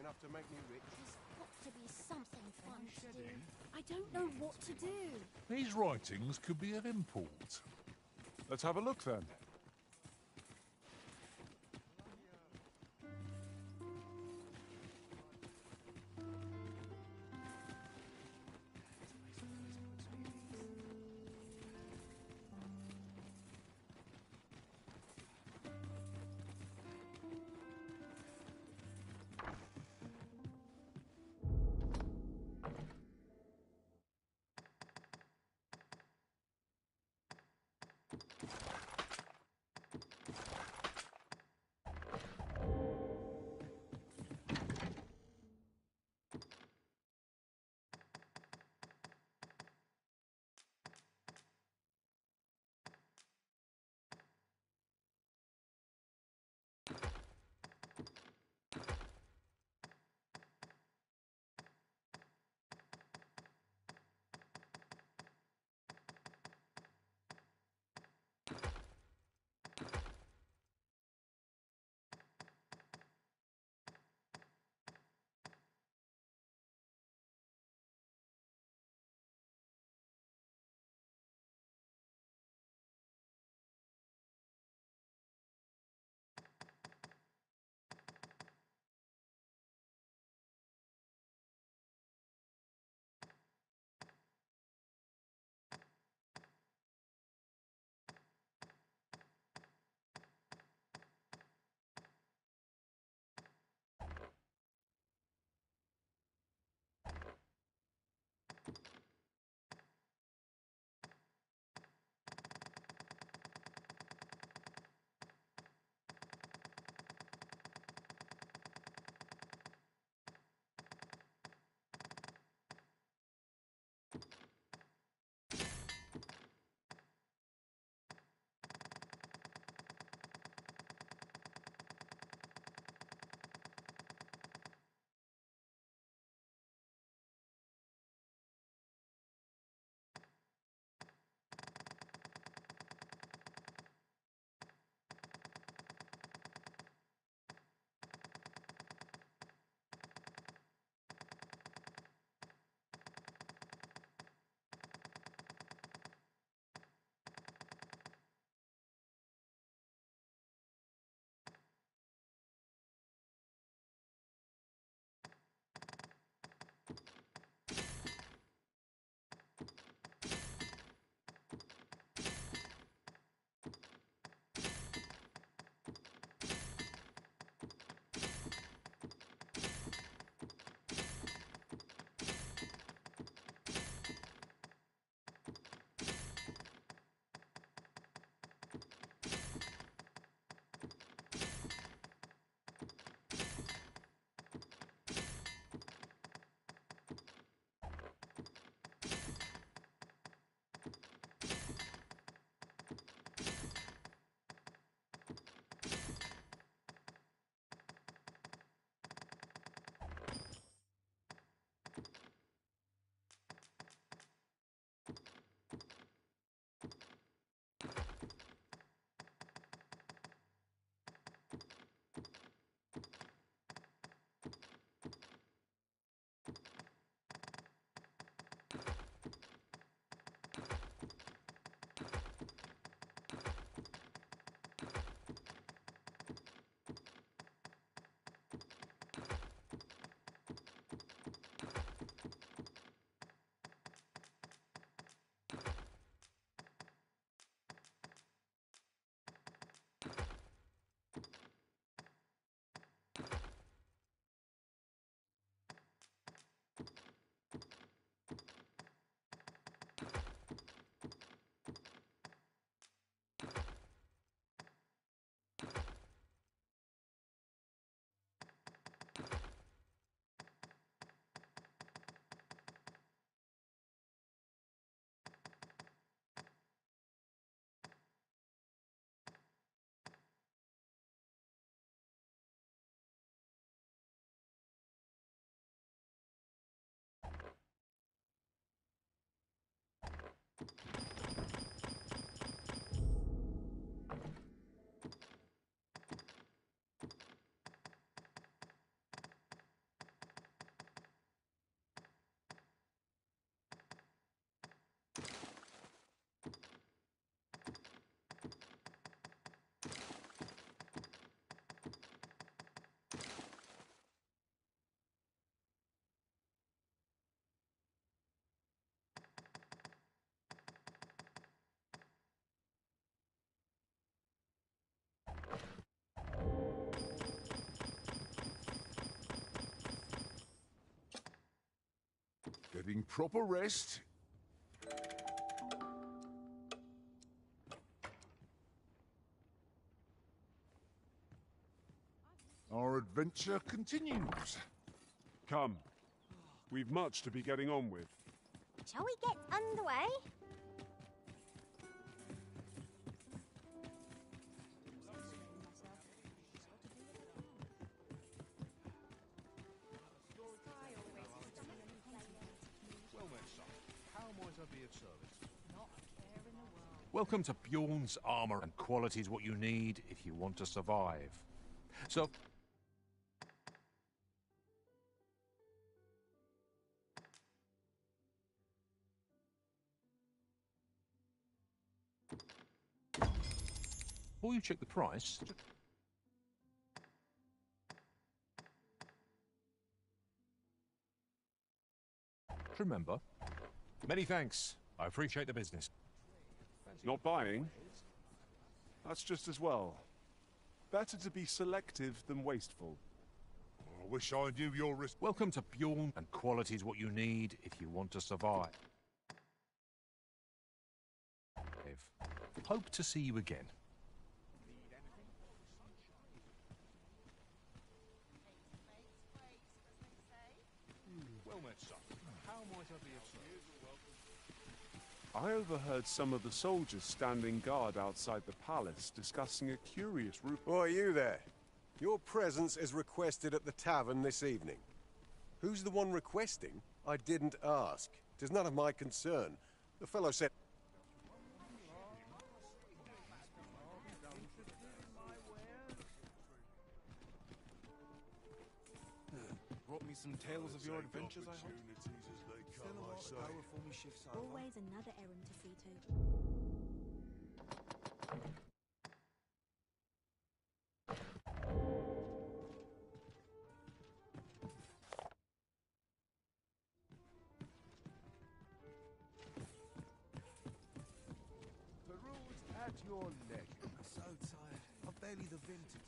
enough to make me rich. There's got to be something fun to do. I don't know what to do. These writings could be of import. Let's have a look then. Getting proper rest. Our adventure continues. Come. We've much to be getting on with. Shall we get underway? Well met, son. How might I be of service? Not a care in the world. Welcome to Bjorn's armor, and quality is what you need if you want to survive. So, before you check the price, remember, many thanks. I appreciate the business. Not buying? That's just as well. Better to be selective than wasteful. I wish I knew your risk. Welcome to Bjorn, and quality is what you need if you want to survive. Hope to see you again. Well met, son. How might I be of service? I overheard some of the soldiers standing guard outside the palace discussing a curious route. Oi, you there. Your presence is requested at the tavern this evening. Who's the one requesting? I didn't ask. 'Tis none of my concern. The fellow said... Brought me some tales of your adventures, I hope. Always another errand to see to. The road at your leisure. I'm so tired. I'm barely the vintage.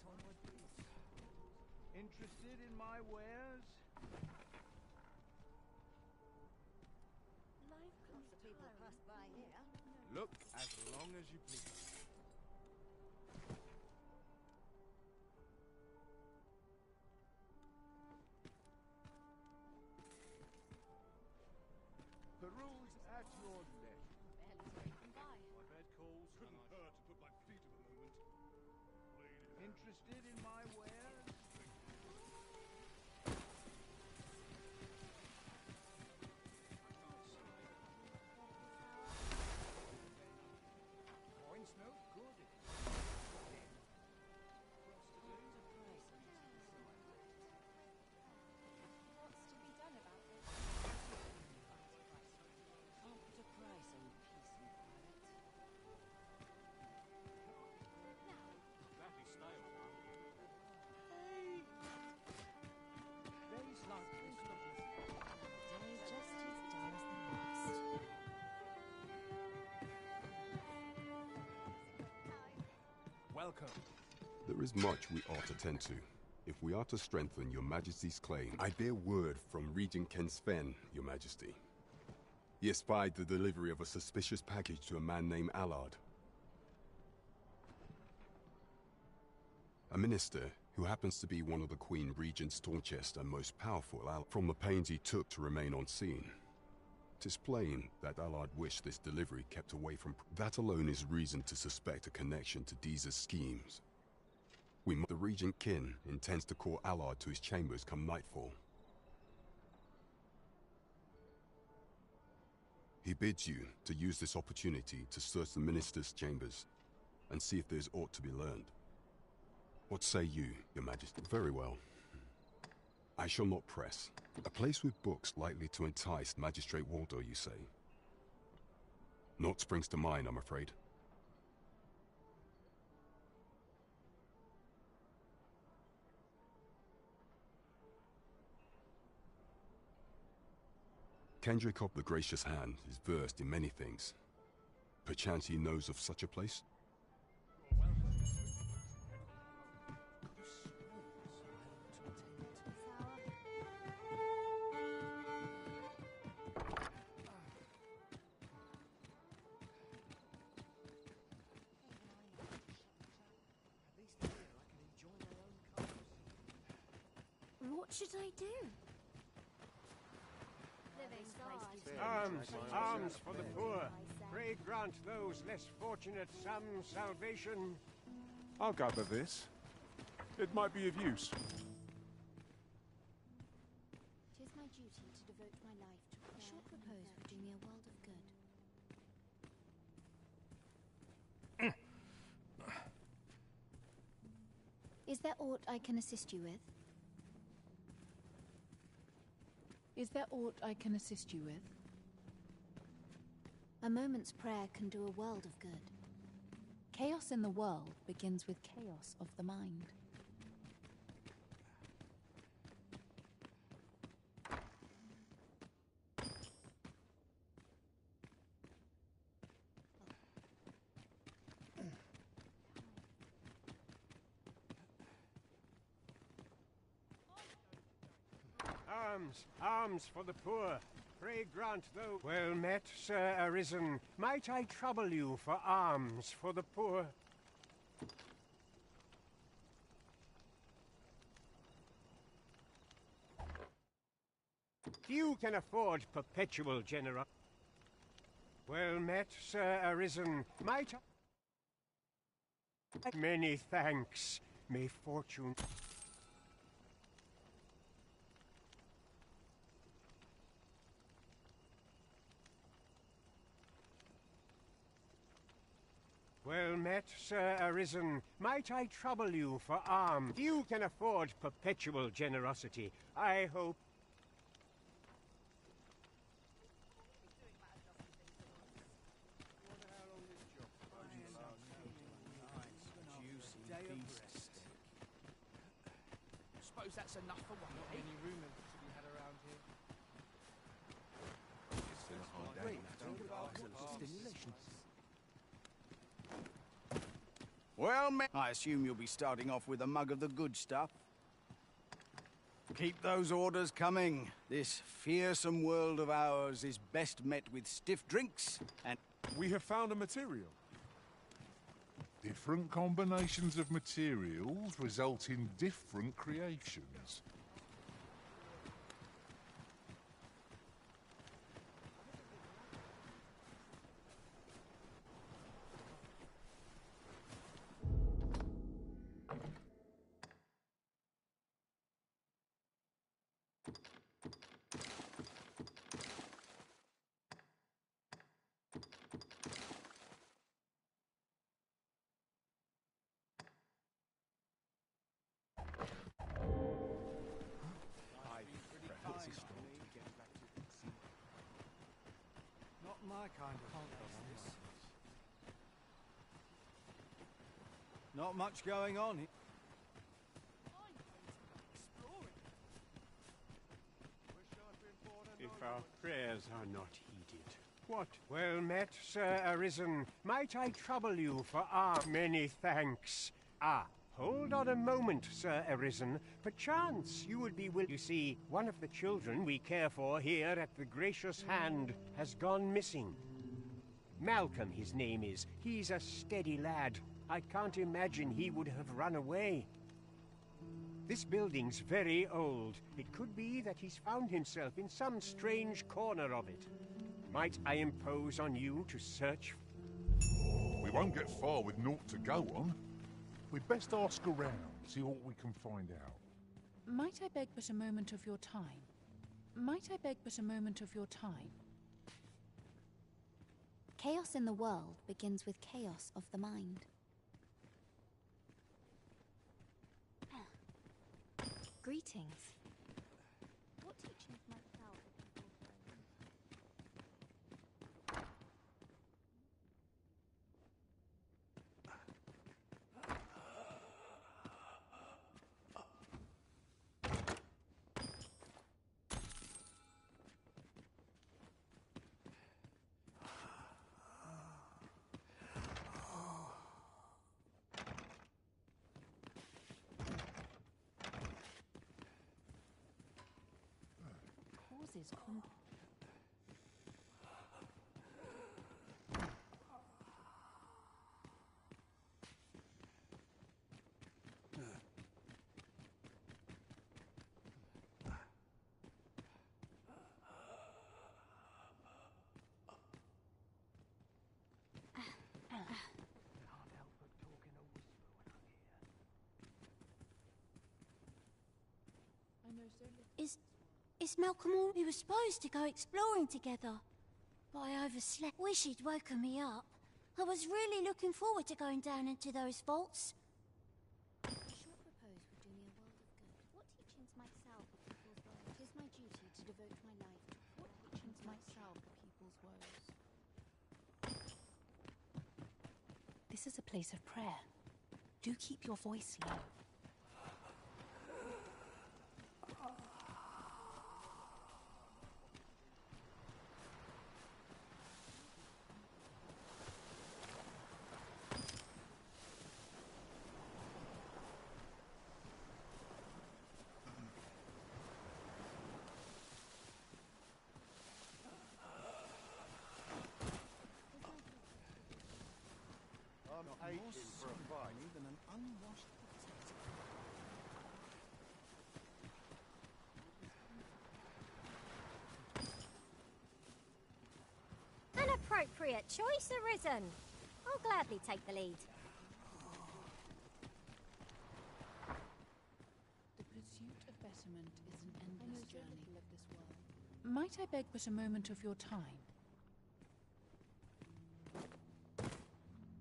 Interested in my wares? Lots of people pass by here. Look as long as you please. The road at your leisure. Barely scraping by. My bed calls. Couldn't hurt to put my feet up a moment. Interested in my wares? Coins no good. What's to be done about this? Can't put a price on peace and quiet. Days like this look A day just as dull as the last. welcome. There is much we ought to tend to. If we are to strengthen your majesty's claim, I bear word from Regent Ken Sven, your majesty. He espied the delivery of a suspicious package to a man named Allard. A minister who happens to be one of the Queen Regent's staunchest and most powerful allies. From the pains he took to remain on scene, 'tis plain that Allard wished this delivery kept away from... That alone is reason to suspect a connection to Deeza's schemes. The Regent Kin intends to call Allard to his chambers come nightfall. He bids you to use this opportunity to search the minister's chambers and see if there's aught to be learned. What say you, your majesty? Very well. I shall not press. A place with books likely to entice Magistrate Waldo, you say? Naught springs to mind, I'm afraid. Kendrick of the Gracious Hand is versed in many things. Perchance he knows of such a place? What should I do? Alms for the poor. Pray grant those less fortunate some salvation. I'll gather this. It might be of use. 'Tis my duty to devote my life to prayer. A short repose would do me a world of good. Is there aught I can assist you with? Is there aught I can assist you with? A moment's prayer can do a world of good. Chaos in the world begins with chaos of the mind. Alms for the poor. Pray grant those. Well met, Sir Arisen. Might I trouble you for alms for the poor? Few can afford perpetual generosity. Well met, Sir Arisen. Might I... Many thanks. May fortune... Well met, Sir Arisen. Might I trouble you for alms? Few can afford perpetual generosity. I hope... Suppose that's enough for one. Any rumours to be had around here? Well, I assume you'll be starting off with a mug of the good stuff. Keep those orders coming. This fearsome world of ours is best met with stiff drinks and... We have found a material. Different combinations of materials result in different creations. Not my kind of business. Not much going on here. If our prayers are not heeded. What? Well met, Sir Arisen. Might I trouble you for many thanks. Hold on a moment, Sir Arisen. Perchance you would be willing... You see, one of the children we care for here at the Gracious Hand has gone missing. Malcolm, his name is. He's a steady lad. I can't imagine he would have run away. This building's very old. It could be that he's found himself in some strange corner of it. Might I impose on you to search? We won't get far with naught to go on. We'd best ask around, see what we can find out. Might I beg but a moment of your time? Might I beg but a moment of your time? Chaos in the world begins with chaos of the mind. Greetings. What teachings might thou causes Is Malcolm all... We were supposed to go exploring together, but I overslept. Wish he'd woken me up. I was really looking forward to going down into those vaults. A short repose would do me a world of good. What teachings might salve the people's woes? It is my duty to devote my life to what teachings might salve the people's woes. This is a place of prayer. Do keep your voice low. I'm aching for a fight. Than an unwashed potato. An appropriate choice arisen. I'll gladly take the lead. The pursuit of betterment is an endless journey of this world. Might I beg but a moment of your time?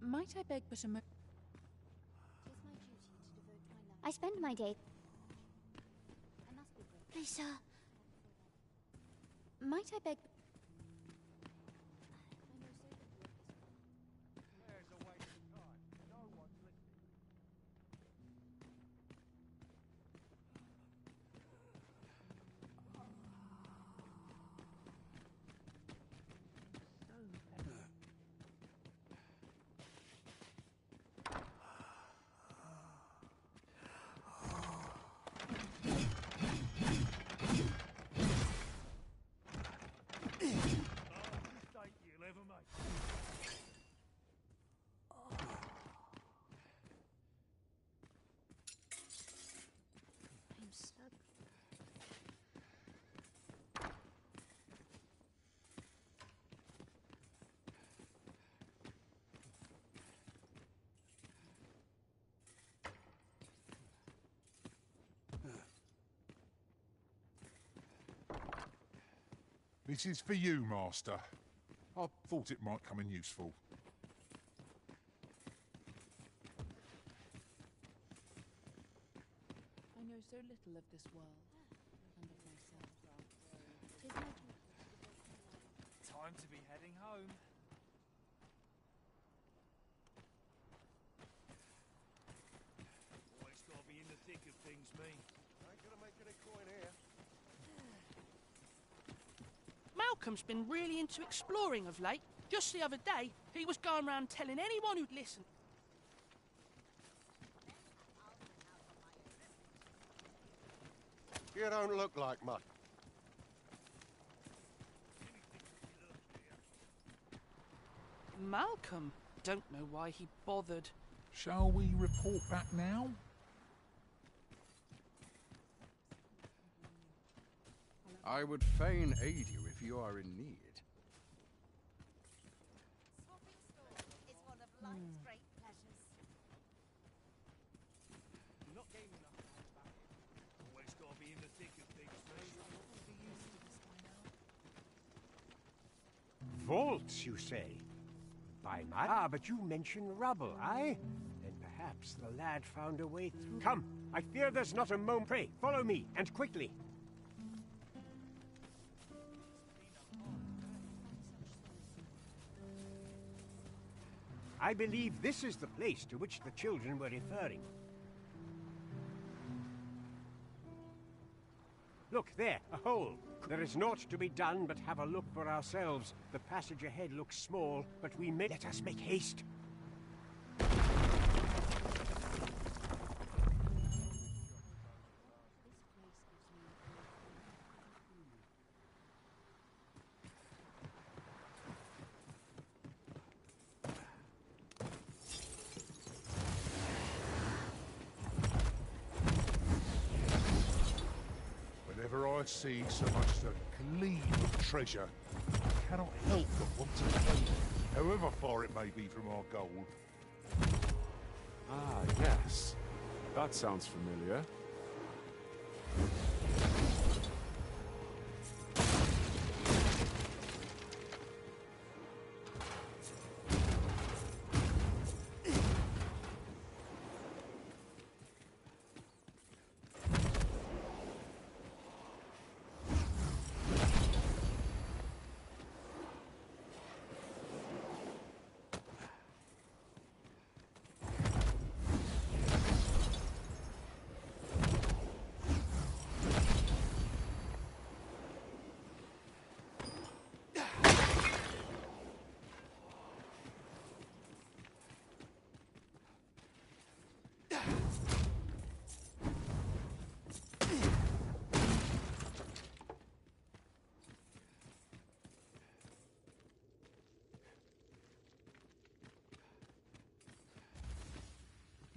Might I beg but a moment? It is my duty to devote my life. I spend my day. I must be brave. Please, sir. Might I beg? There's a waste of time. No one's listening. I'm so... This is for you, Master. I thought it might come in useful. I know so little of this world and of myself. It is my duty. Time to be heading home. Always gotta be in the thick of things, me. Ain't gonna make any coin here. Malcolm's been really into exploring of late. Just the other day, he was going around telling anyone who'd listen. You don't look like much. Malcolm? Don't know why he bothered. Shall we report back now? I would fain aid you if you are in need. Swapping stores is one of life's great pleasures. You're not game enough. Always gotta be in the thick of things, me. Vaults, you say? By my... Ah, but you mentioned rubble, aye? Then perhaps the lad found a way through. Come, I fear there's not a moment. Pray, follow me, and quickly. I believe this is the place to which the children were referring. Look, there, a hole. There is naught to be done but have a look for ourselves. The passage ahead looks small, but we may... Let us make haste. Whenever I see so much as a gleam of treasure, I cannot help but want to claim it, however far it may be from our goal. Ah, yes. That sounds familiar.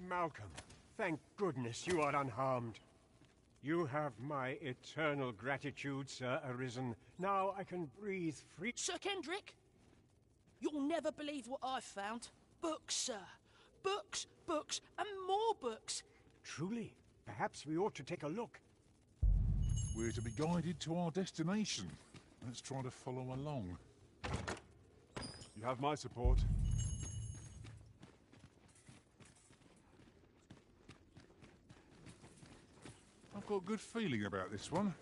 Malcolm, thank goodness you are unharmed. You have my eternal gratitude, Sir Arisen. Now I can breathe free. Sir Kendrick, you'll never believe what I've found. Books, sir. Books, books, and more books. Truly, perhaps we ought to take a look. We're to be guided to our destination. Let's try to follow along. You have my support. I've got a good feeling about this one.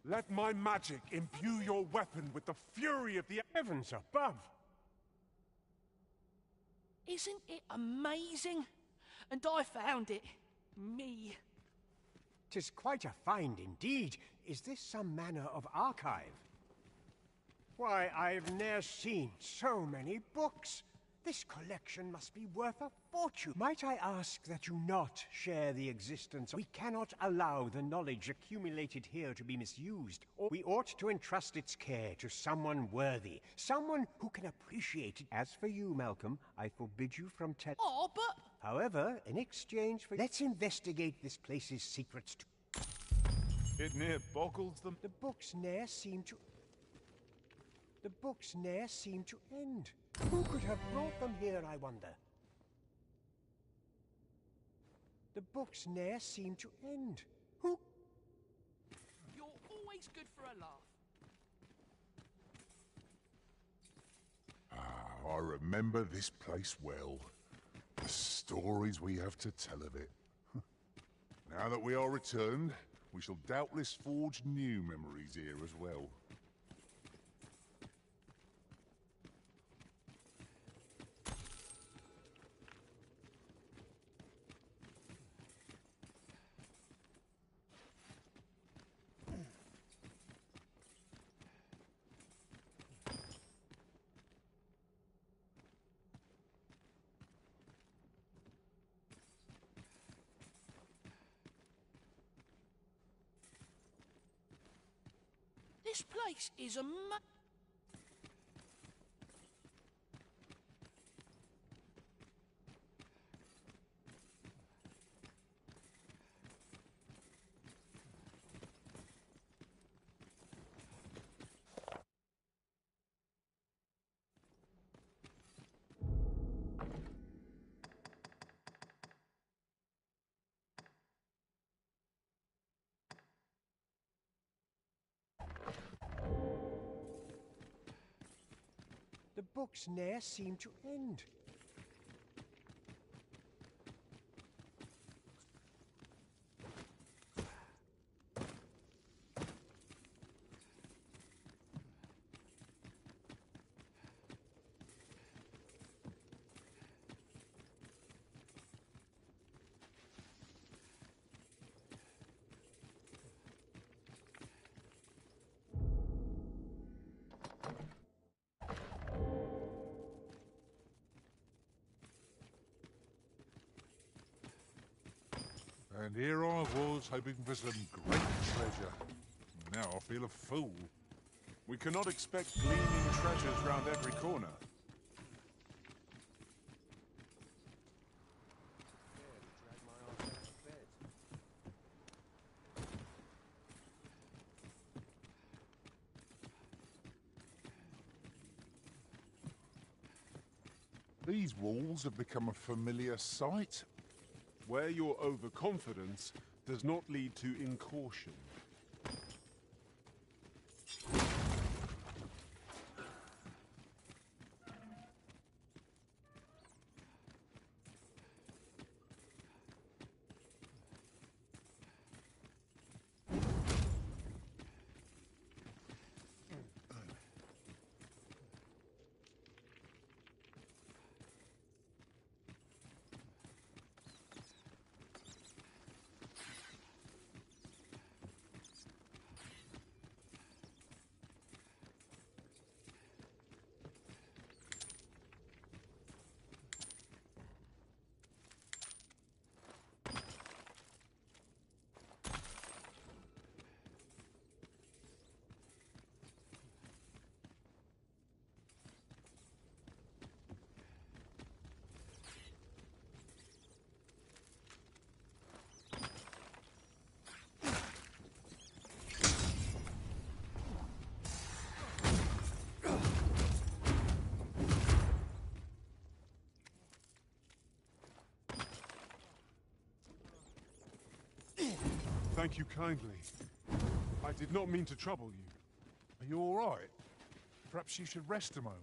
Let my magic imbue your weapon with the fury of the heavens above. Isn't it amazing? And I found it. Me. 'Tis quite a find indeed. Is this some manner of archive? Why, I've ne'er seen so many books. This collection must be worth a fortune. Might I ask that you not share the existence? We cannot allow the knowledge accumulated here to be misused. Or we ought to entrust its care to someone worthy, someone who can appreciate it. As for you, Malcolm, I forbid you from telling. Oh, but... However, in exchange for... Let's investigate this place's secrets too. It near boggles them. The books ne'er seem to end. Who could have brought them here, I wonder? The books ne'er seem to end. Who? You're always good for a laugh. I remember this place well. The stories we have to tell of it. Now that we are returned, we shall doubtless forge new memories here as well. This place is The books ne'er seem to end. And here I was, hoping for some great treasure. Now I feel a fool. We cannot expect gleaming treasures round every corner. These walls have become a familiar sight. Where your overconfidence does not lead to incaution. Thank you kindly. I did not mean to trouble you. Are you all right? Perhaps you should rest a moment.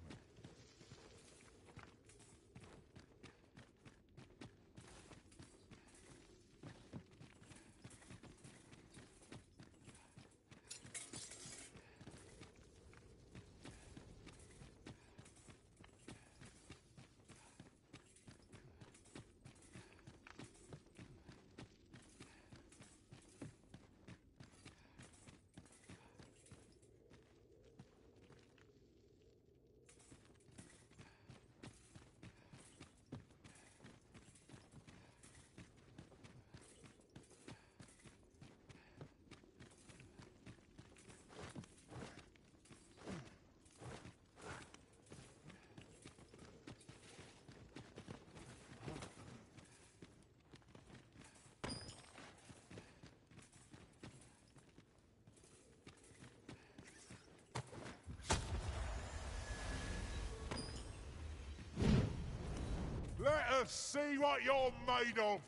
Let us see what you're made of!